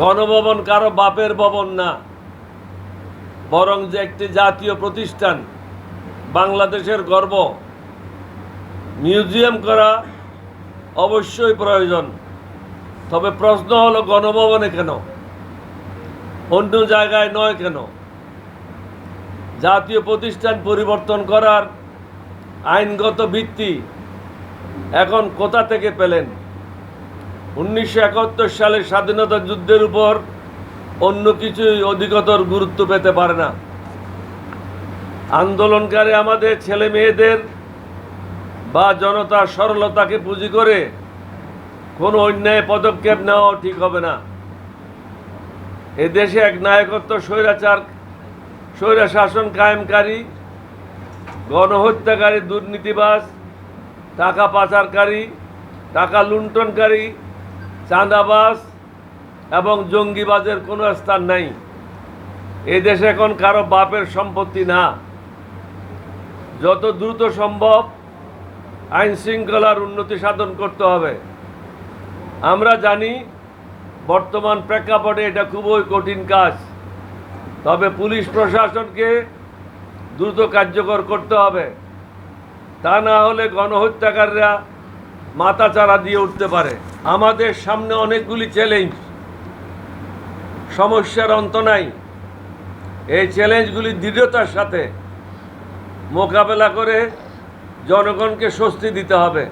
গণভবন কারো বাপের ভবন না, বরং যে একটি জাতীয় প্রতিষ্ঠান, বাংলাদেশের গর্ব। মিউজিয়াম করা অবশ্যই প্রয়োজন, তবে প্রশ্ন হলো গণভবনে কেন, অন্য জায়গায় নয় কেন? জাতীয় প্রতিষ্ঠান পরিবর্তন করার আইনগত ভিত্তি এখন কোথা থেকে পেলেন? 1971 সালের স্বাধীনতা যুদ্ধের উপর অন্য কিছুই অধিকতর গুরুত্ব পেতে পারে না। আন্দোলনকারী আমাদের ছেলে মেয়েদের বা জনতার সরলতাকে পুঁজি করে কোনো অন্যায় পদক্ষেপ নেওয়া ঠিক হবে না। এদেশে এক নায়কত্ব স্বৈরা শাসন কায়েমকারী, গণহত্যাকারী, দুর্নীতিবাজ, টাকা পাচারকারী, টাকা লুণ্ঠনকারী, চাঁদাবাজ এবং জঙ্গিবাজের কোনো স্থান নাই। এই দেশে এখন কারো বাপের সম্পত্তি না। যত দ্রুত সম্ভব আইন শৃঙ্খলার উন্নতি সাধন করতে হবে। আমরা জানি বর্তমান প্রেক্ষাপটে এটা খুবই কঠিন কাজ, তবে পুলিশ প্রশাসনকে দ্রুত কার্যকর করতে হবে। তা না হলে গণহত্যাকারীরা মাথাচাড়া দিয়ে উঠতে পারে। আমাদের সামনে অনেকগুলি চ্যালেঞ্জ, সমস্যার অন্ত নাই। এই চ্যালেঞ্জগুলি দৃঢ়তার সাথে মোকাবেলা করে জনগণকে স্বস্তি দিতে হবে।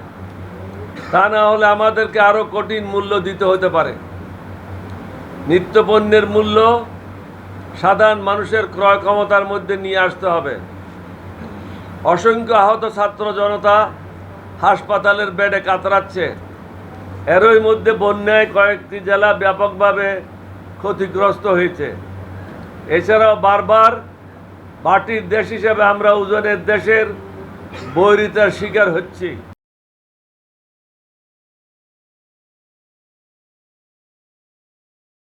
তা না হলে আমাদেরকে আরও কঠিন মূল্য দিতে হতে পারে। নিত্যপণ্যের মূল্য সাধারণ মানুষের ক্রয় ক্ষমতার মধ্যে নিয়ে আসতে হবে। অসংখ্য আহত ছাত্র জনতা হাসপাতালের বেডে কাতরাচ্ছে। এরই মধ্যে বন্যায় কয়েকটি জেলা ব্যাপকভাবে ক্ষতিগ্রস্ত হয়েছে। এছাড়াও বারবার মাটির দেশ হিসেবে আমরা উজনের দেশের বৈরিতার শিকার হচ্ছি।